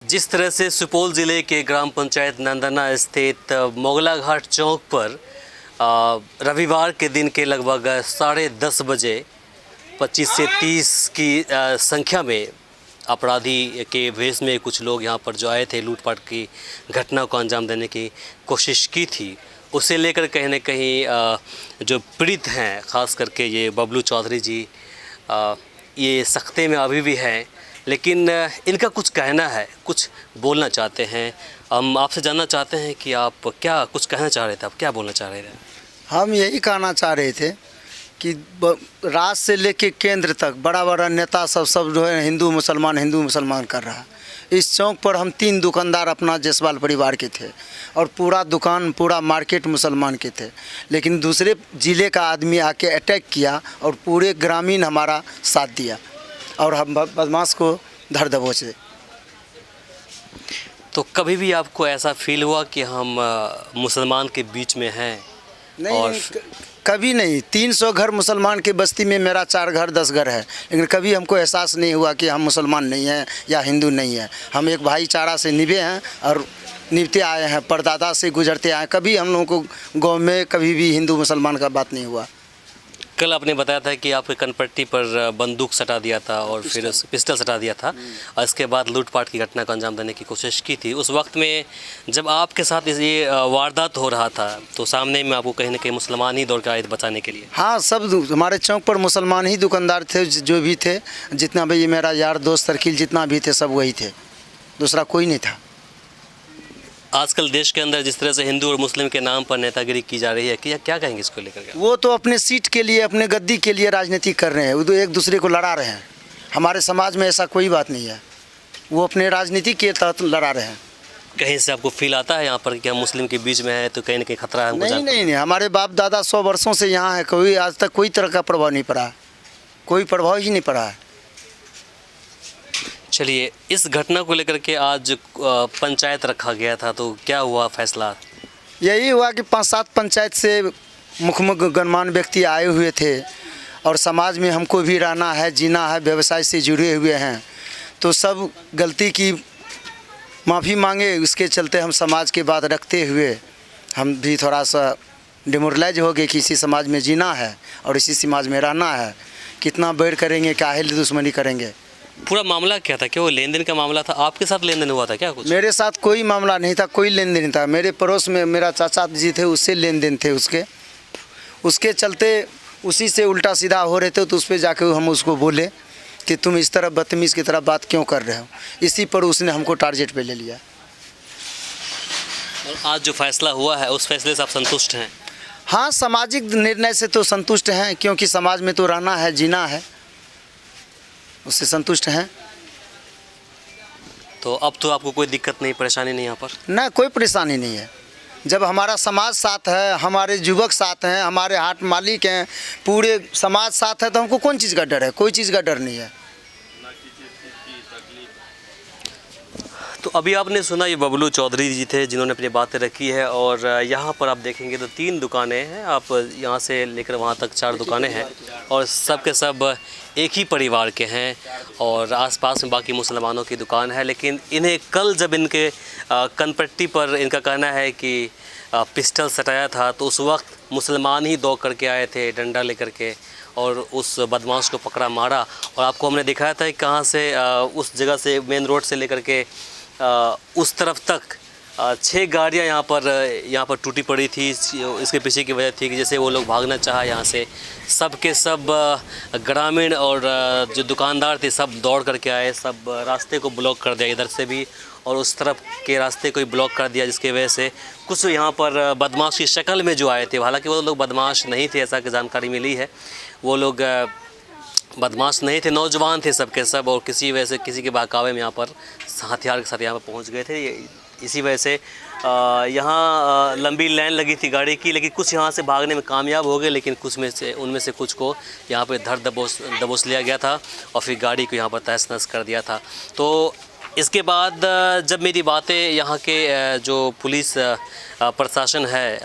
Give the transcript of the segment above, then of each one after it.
जिस तरह से सुपौल ज़िले के ग्राम पंचायत नंदना स्थित मोगला घाट चौक पर रविवार के दिन के लगभग 10:30 बजे 25 से 30 की संख्या में अपराधी के भेष में कुछ लोग यहां पर जो आए थे, लूटपाट की घटना को अंजाम देने की कोशिश की थी। उसे लेकर कहीं न कहीं जो पीड़ित हैं, ख़ास करके ये बबलू चौधरी जी, ये सख्ते में अभी भी हैं, लेकिन इनका कुछ कहना है, कुछ बोलना चाहते हैं। हम आपसे जानना चाहते हैं कि आप क्या कुछ कहना चाह रहे थे, आप क्या बोलना चाह रहे थे? हम यही कहना चाह रहे थे कि राज्य से लेके केंद्र तक बड़ा बड़ा नेता सब जो है हिंदू मुसलमान कर रहा है। इस चौक पर हम 3 दुकानदार अपना जायसवाल परिवार के थे और पूरा मार्केट मुसलमान के थे, लेकिन दूसरे ज़िले का आदमी आके अटैक किया और पूरे ग्रामीण हमारा साथ दिया और हम बदमाश को धर दबोचे। तो कभी भी आपको ऐसा फील हुआ कि हम मुसलमान के बीच में हैं? नहीं, और कभी नहीं। 300 घर मुसलमान की बस्ती में मेरा 4 घर 10 घर है, लेकिन कभी हमको एहसास नहीं हुआ कि हम मुसलमान नहीं हैं या हिंदू नहीं हैं। हम एक भाईचारा से निभे हैं और निभते आए हैं, परदादा से गुजरते आए। कभी हम लोगों को गाँव में कभी भी हिंदू मुसलमान का बात नहीं हुआ। कल आपने बताया था कि आपके कनपट्टी पर बंदूक सटा दिया था और फिर पिस्टल सटा दिया था और इसके बाद लूटपाट की घटना को अंजाम देने की कोशिश की थी। उस वक्त में जब आपके साथ ये वारदात हो रहा था तो सामने में आपको कहीं ना कहीं मुसलमान ही दौड़ के आए थे बचाने के लिए? हाँ, सब हमारे चौक पर मुसलमान ही दुकानदार थे, जो भी थे, जितना भी मेरा यार दोस्त सर्किल जितना भी थे सब वही थे, दूसरा कोई नहीं था। आजकल देश के अंदर जिस तरह से हिंदू और मुस्लिम के नाम पर नेतागिरी की जा रही है, कि क्या कहेंगे इसको लेकर के? वो तो अपने सीट के लिए, अपने गद्दी के लिए राजनीति कर रहे हैं, वो तो एक दूसरे को लड़ा रहे हैं। हमारे समाज में ऐसा कोई बात नहीं है, वो अपने राजनीति के तहत लड़ा रहे हैं। कहीं से आपको फील आता है यहाँ पर कि हम मुस्लिम के बीच में है तो कहीं ना कहीं खतरा है हमको? नहीं, हमारे बाप दादा 100 वर्षों से यहाँ है, कोई आज तक कोई तरह का प्रभाव नहीं पड़ा, कोई प्रभाव ही नहीं पड़ा है। चलिए, इस घटना को लेकर के आज पंचायत रखा गया था, तो क्या हुआ फैसला? यही हुआ कि 5-7 पंचायत से मुख्य गणमान्य व्यक्ति आए हुए थे और समाज में हमको भी रहना है, जीना है, व्यवसाय से जुड़े हुए हैं, तो सब गलती की माफ़ी मांगे। उसके चलते हम समाज के बात रखते हुए हम भी थोड़ा सा डिमोरलाइज हो गए कि इसी समाज में जीना है और इसी समाज में रहना है। कितना बैर करेंगे, काहिल दुश्मनी करेंगे। पूरा मामला क्या था? क्या वो लेन देन का मामला था? आपके साथ लेन देन हुआ था क्या कुछ? मेरे साथ कोई मामला नहीं था, कोई लेन देन नहीं था। मेरे पड़ोस में मेरा चाचा जी थे, उससे लेन देन थे उसके चलते उसी से उल्टा सीधा हो रहे थे, तो उस पर जाके हम उसको बोले कि तुम इस तरह बदतमीज़ की तरह बात क्यों कर रहे हो। इसी पर उसने हमको टारगेट पे ले लिया। और आज जो फैसला हुआ है उस फैसले से आप संतुष्ट हैं? हाँ, सामाजिक निर्णय से तो संतुष्ट हैं, क्योंकि समाज में तो रहना है, जीना है, उससे संतुष्ट हैं। तो अब तो आपको कोई दिक्कत नहीं, परेशानी नहीं यहाँ पर? ना, कोई परेशानी नहीं है। जब हमारा समाज साथ है, हमारे युवक साथ हैं, हमारे हाट मालिक हैं, पूरे समाज साथ है, तो हमको कौन चीज़ का डर है? कोई चीज़ का डर नहीं है। तो अभी आपने सुना ये बबलू चौधरी जी थे जिन्होंने अपनी बातें रखी है और यहाँ पर आप देखेंगे तो 3 दुकानें हैं। आप यहाँ से लेकर वहाँ तक 4 दुकानें हैं और सब के सब एक ही परिवार के हैं और आसपास में बाकी मुसलमानों की दुकान है। लेकिन इन्हें कल जब इनके कनपट्टी पर इनका कहना है कि पिस्टल सटाया था, तो उस वक्त मुसलमान ही दौड़ करके आए थे डंडा लेकर के और उस बदमाश को पकड़ा, मारा। और आपको हमने दिखाया था कि कहाँ से उस जगह से, मेन रोड से लेकर के उस तरफ तक 6 गाड़ियाँ यहाँ पर टूटी पड़ी थी। इसके पीछे की वजह थी कि जैसे वो लोग भागना चाहा यहाँ से, सब के सब ग्रामीण और जो दुकानदार थे सब दौड़ करके आए, सब रास्ते को ब्लॉक कर दिया, इधर से भी और उस तरफ के रास्ते को ही ब्लॉक कर दिया, जिसकी वजह से कुछ यहाँ पर बदमाश की शक्ल में जो आए थे, हालांकि वो लोग बदमाश नहीं थे, ऐसा की जानकारी मिली है। वो लोग बदमाश नहीं थे, नौजवान थे सब के सब, और किसी वजह से किसी के बहकावे में यहाँ पर हथियार के साथ यहाँ पर पहुँच गए थे। इसी वजह से यहाँ लंबी लाइन लगी थी गाड़ी की, लेकिन कुछ यहाँ से भागने में कामयाब हो गए, लेकिन उनमें से कुछ को यहाँ पे धर दबोच लिया गया था और फिर गाड़ी को यहाँ पर तहस नहस कर दिया था। तो इसके बाद जब मेरी बातें यहाँ के जो पुलिस प्रशासन है,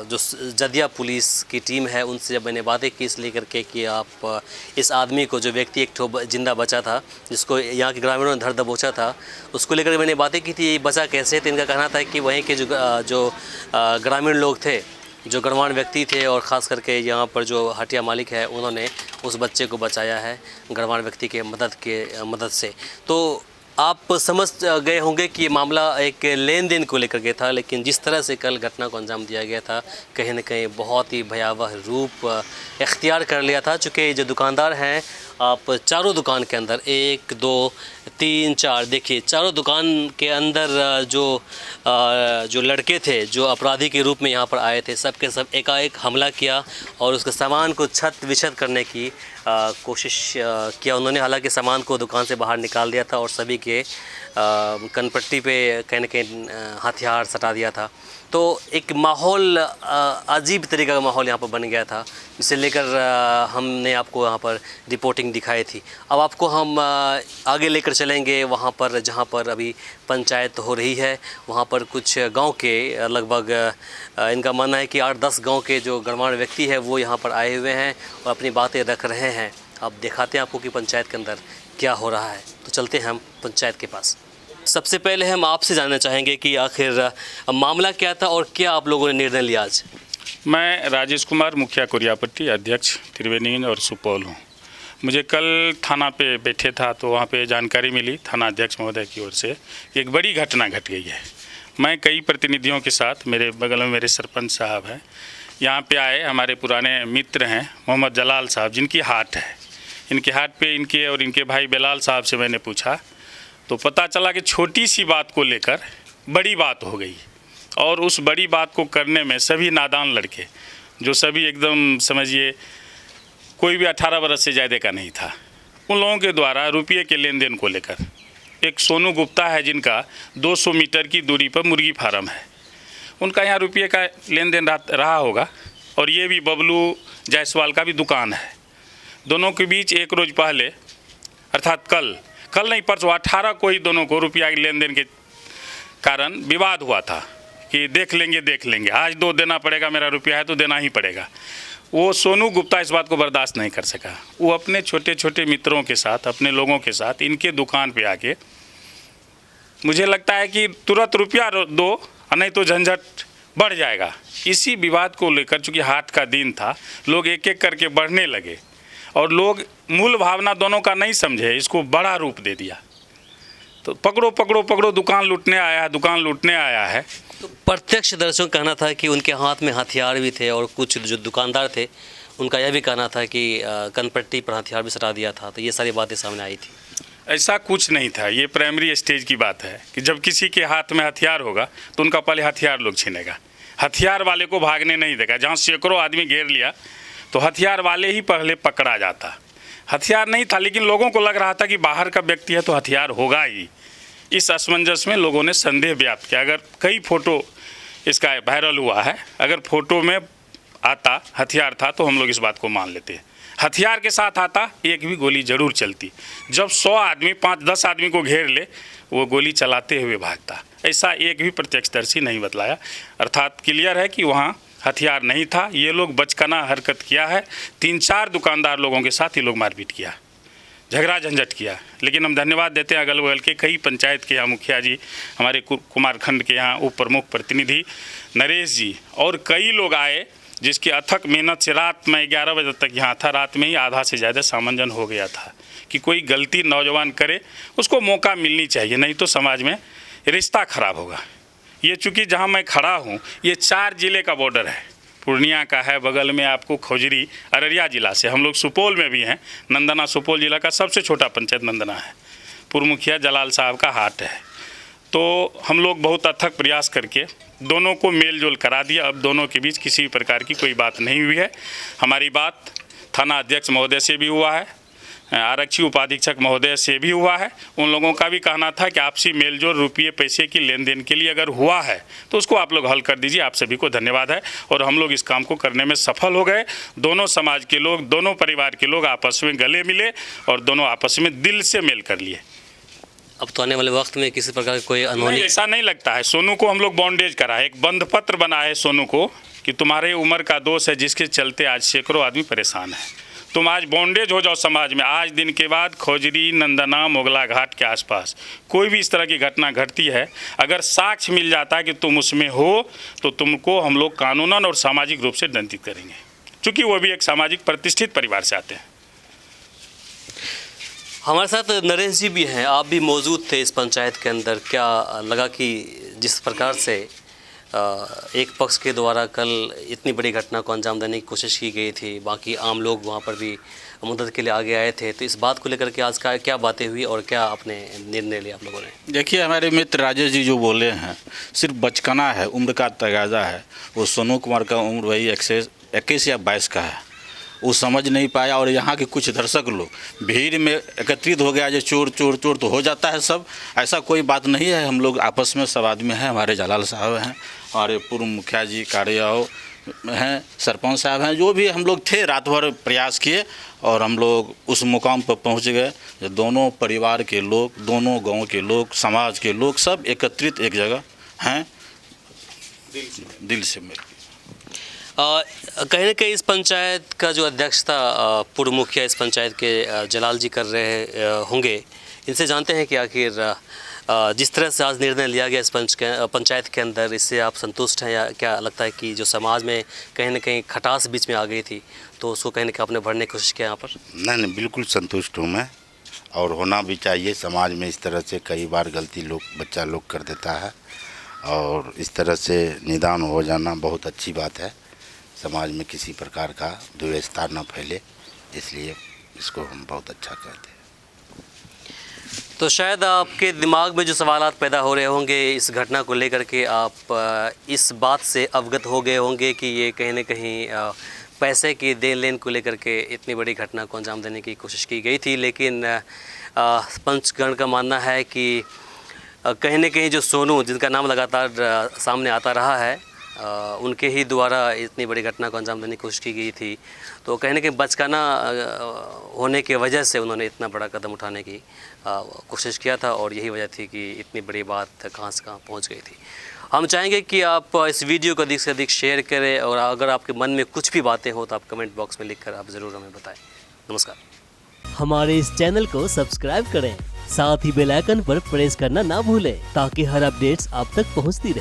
जो जदिया पुलिस की टीम है, उनसे जब मैंने बातें की इसलिए करके कि आप इस आदमी को, जो व्यक्ति एक ठो जिंदा बचा था, जिसको यहाँ के ग्रामीणों ने धर दबोचा था, उसको लेकर मैंने बातें की थी, ये बचा कैसे। तो इनका कहना था कि वहीं के जो ग्रामीण लोग थे, जो गणमान्य व्यक्ति थे, और ख़ास करके यहाँ पर जो हटिया मालिक है, उन्होंने उस बच्चे को बचाया है गणमान्य व्यक्ति के मदद से। तो आप समझ गए होंगे कि ये मामला एक लेन देन को लेकर के था, लेकिन जिस तरह से कल घटना को अंजाम दिया गया था, कहीं न कहीं बहुत ही भयावह रूप इख्तियार कर लिया था। चूँकि जो दुकानदार हैं, आप चारों दुकान के अंदर 1 2 3 4 देखिए, चारों दुकान के अंदर जो लड़के थे, जो अपराधी के रूप में यहाँ पर आए थे, सब के सब एकाएक हमला किया और उसके सामान को छत विछत करने की कोशिश किया उन्होंने। हालांकि सामान को दुकान से बाहर निकाल दिया था और सभी के कनपट्टी पे कहीं न कहीं हथियार सटा दिया था। तो एक माहौल, अजीब तरीक़े का माहौल यहाँ पर बन गया था, जिसे लेकर हमने आपको यहाँ पर रिपोर्टिंग दिखाई थी। अब आपको हम आगे लेकर चलेंगे वहाँ पर जहाँ पर अभी पंचायत हो रही है। वहाँ पर कुछ गांव के लगभग इनका मानना है कि 8-10 गांव के जो गणमान्य व्यक्ति है, वो यहाँ पर आए हुए हैं और अपनी बातें रख रहे हैं। अब दिखाते हैं आपको कि पंचायत के अंदर क्या हो रहा है। तो चलते हैं हम पंचायत के पास। सबसे पहले हम आपसे जानना चाहेंगे कि आखिर मामला क्या था और क्या आप लोगों ने निर्णय लिया आज। मैं राजेश कुमार, मुखिया कुरियापट्टी, अध्यक्ष त्रिवेणी और सुपौल हूँ। मुझे कल थाना पे बैठे था तो वहाँ पे जानकारी मिली थाना अध्यक्ष महोदय की ओर से कि एक बड़ी घटना घट गई है। मैं कई प्रतिनिधियों के साथ, मेरे बगल में मेरे सरपंच साहब हैं, यहाँ पे आए। हमारे पुराने मित्र हैं मोहम्मद जलाल साहब, जिनकी हाट है। इनके हाट पे इनके और इनके भाई बेलाल साहब से मैंने पूछा तो पता चला कि छोटी सी बात को लेकर बड़ी बात हो गई, और उस बड़ी बात को करने में सभी नादान लड़के, जो सभी एकदम समझिए कोई भी 18 वर्ष से ज़्यादा का नहीं था, उन लोगों के द्वारा रुपये के लेन देन को लेकर, एक सोनू गुप्ता है जिनका 200 मीटर की दूरी पर मुर्गी फार्म है, उनका यहाँ रुपये का लेन देन रहा होगा। और ये भी बबलू जायसवाल का भी दुकान है। दोनों के बीच एक रोज़ पहले, अर्थात कल नहीं परसों 18 को ही दोनों को रुपया के लेन देन के कारण विवाद हुआ था कि देख लेंगे, आज 2 देना पड़ेगा, मेरा रुपया है तो देना ही पड़ेगा। वो सोनू गुप्ता इस बात को बर्दाश्त नहीं कर सका। वो अपने छोटे छोटे मित्रों के साथ, अपने लोगों के साथ इनके दुकान पे आके, मुझे लगता है कि तुरंत रुपया दो नहीं तो झंझट बढ़ जाएगा। इसी विवाद को लेकर, चूँकि हाट का दिन था, लोग एक एक करके बढ़ने लगे और लोग मूल भावना दोनों का नहीं समझे, इसको बड़ा रूप दे दिया। तो पकड़ो दुकान लूटने आया है। तो प्रत्यक्षदर्शियों का कहना था कि उनके हाथ में हथियार भी थे और कुछ जो दुकानदार थे उनका यह भी कहना था कि कनपट्टी पर हथियार भी सटा दिया था। तो ये सारी बातें सामने आई थी। ऐसा कुछ नहीं था। ये प्राइमरी स्टेज की बात है कि जब किसी के हाथ में हथियार होगा तो उनका पहले हथियार लोग छीनेगा, हथियार वाले को भागने नहीं देगा। जहाँ सैकड़ों आदमी घेर लिया तो हथियार वाले ही पहले पकड़ा जाता। हथियार नहीं था, लेकिन लोगों को लग रहा था कि बाहर का व्यक्ति है तो हथियार होगा ही। इस असमंजस में लोगों ने संदेह व्याप्त किया। अगर कई फ़ोटो इसका वायरल हुआ है, अगर फ़ोटो में आता हथियार था तो हम लोग इस बात को मान लेते हैं। हथियार के साथ आता एक भी गोली जरूर चलती। जब 100 आदमी 5-10 आदमी को घेर ले, वो गोली चलाते हुए भागता। ऐसा एक भी प्रत्यक्षदर्शी नहीं बतलाया। अर्थात क्लियर है कि वहाँ हथियार नहीं था। ये लोग बचकाना हरकत किया है। 3-4 दुकानदार लोगों के साथ ये लोग मारपीट किया, झगड़ा झंझट किया। लेकिन हम धन्यवाद देते हैं अगल बगल के कई पंचायत के यहाँ मुखिया जी, हमारे कुमारखंड के यहाँ उप प्रमुख प्रतिनिधि नरेश जी और कई लोग आए, जिसकी अथक मेहनत से रात में 11 बजे तक यहाँ था। रात में ही आधा से ज़्यादा सामंजन हो गया था कि कोई गलती नौजवान करे उसको मौका मिलनी चाहिए, नहीं तो समाज में रिश्ता खराब होगा। ये चूँकि जहाँ मैं खड़ा हूँ ये 4 जिले का बॉर्डर है। पूर्णिया का है, बगल में आपको खौजरी अररिया जिला से, हम लोग सुपौल में भी हैं। नंदना सुपौल जिला का सबसे छोटा पंचायत नंदना है। पूर्व मुखिया जलाल साहब का हाट है। तो हम लोग बहुत अथक प्रयास करके दोनों को मेल जोल करा दिया। अब दोनों के बीच किसी प्रकार की कोई बात नहीं हुई है। हमारी बात थाना अध्यक्ष महोदय से भी हुआ है, आरक्षी उपाधीक्षक महोदय से भी हुआ है। उन लोगों का भी कहना था कि आपसी मेलजोल रुपये पैसे की लेन देन के लिए अगर हुआ है तो उसको आप लोग हल कर दीजिए। आप सभी को धन्यवाद है और हम लोग इस काम को करने में सफल हो गए। दोनों समाज के लोग, दोनों परिवार के लोग आपस में गले मिले और दोनों आपस में दिल से मेल कर लिए। अब तो आने वाले वक्त में किसी प्रकार की कोई नहीं, अनहोनी ऐसा नहीं लगता है। सोनू को हम लोग बॉन्डेज करा है, एक बंध पत्र बना है सोनू को कि तुम्हारे उम्र का दोष है जिसके चलते आज सैकड़ों आदमी परेशान है, तुम आज बॉन्डेज हो जाओ समाज में। आज दिन के बाद खोजरी, नंदना, मोगला घाट के आसपास कोई भी इस तरह की घटना घटती है, अगर साक्ष्य मिल जाता है कि तुम उसमें हो तो तुमको हम लोग कानूनन और सामाजिक रूप से दंडित करेंगे, क्योंकि वो भी एक सामाजिक प्रतिष्ठित परिवार से आते हैं। हमारे साथ नरेश जी भी हैं, आप भी मौजूद थे इस पंचायत के अंदर। क्या लगा कि जिस प्रकार से एक पक्ष के द्वारा कल इतनी बड़ी घटना को अंजाम देने की कोशिश की गई थी, बाकी आम लोग वहाँ पर भी मदद के लिए आगे आए थे, तो इस बात को लेकर के आज का क्या बातें हुई और क्या आपने निर्णय लिया आप लोगों ने? देखिए, हमारे मित्र राजेश जी जो बोले हैं सिर्फ बचकाना है, उम्र का तगाजा है। वो सोनू कुमार का उम्र वही 21 या 22 का है, वो समझ नहीं पाया। और यहाँ के कुछ दर्शक लोग भीड़ में एकत्रित हो गया, जो चोर चोर चोर तो हो जाता है सब, ऐसा कोई बात नहीं है। हम लोग आपस में सब आदमी हैं, हमारे जलाल साहब हैं, हमारे पूर्व मुखिया जी कार्याओ हैं, सरपंच साहब हैं, जो भी हम लोग थे, रात भर प्रयास किए और हम लोग उस मुकाम पर पहुँच गए। जो दोनों परिवार के लोग, दोनों गाँव के लोग, समाज के लोग सब एकत्रित एक जगह हैं, दिल से मिल। कहीं ना कहीं इस पंचायत का जो अध्यक्ष था पूर्व मुखिया इस पंचायत के जलाल जी कर रहे होंगे, इनसे जानते हैं कि आखिर जिस तरह से आज निर्णय लिया गया इस पंचायत के अंदर, इससे आप संतुष्ट हैं या क्या लगता है कि जो समाज में कहीं ना कहीं खटास बीच में आ गई थी तो उसको कहीं ना कहीं आपने भरने की कोशिश किया यहाँ पर? नहीं, बिल्कुल संतुष्ट हूँ मैं, और होना भी चाहिए। समाज में इस तरह से कई बार गलती बच्चा लोग कर देता है, और इस तरह से निदान हो जाना बहुत अच्छी बात है। समाज में किसी प्रकार का द्वेषता न फैले, इसलिए इसको हम बहुत अच्छा कहते हैं। तो शायद आपके दिमाग में जो सवालात पैदा हो रहे होंगे इस घटना को लेकर के, आप इस बात से अवगत हो गए होंगे कि ये कहीं ना कहीं पैसे की देन लेन को लेकर के इतनी बड़ी घटना को अंजाम देने की कोशिश की गई थी। लेकिन पंचगण का मानना है कि कहीं ना कहीं जो सोनू, जिनका नाम लगातार सामने आता रहा है, उनके ही द्वारा इतनी बड़ी घटना को अंजाम देने की कोशिश की गई थी। तो कहीं ना कहीं बचकाना होने की वजह से उन्होंने इतना बड़ा कदम उठाने की कोशिश किया था, और यही वजह थी कि इतनी बड़ी बात कहाँ से कहाँ पहुँच गई थी। हम चाहेंगे कि आप इस वीडियो को अधिक से अधिक शेयर करें, और अगर आपके मन में कुछ भी बातें हो तो आप कमेंट बॉक्स में लिखकर आप ज़रूर हमें बताएं। नमस्कार। हमारे इस चैनल को सब्सक्राइब करें, साथ ही बेल आइकन पर प्रेस करना ना भूलें ताकि हर अपडेट्स आप तक पहुंचती रहे।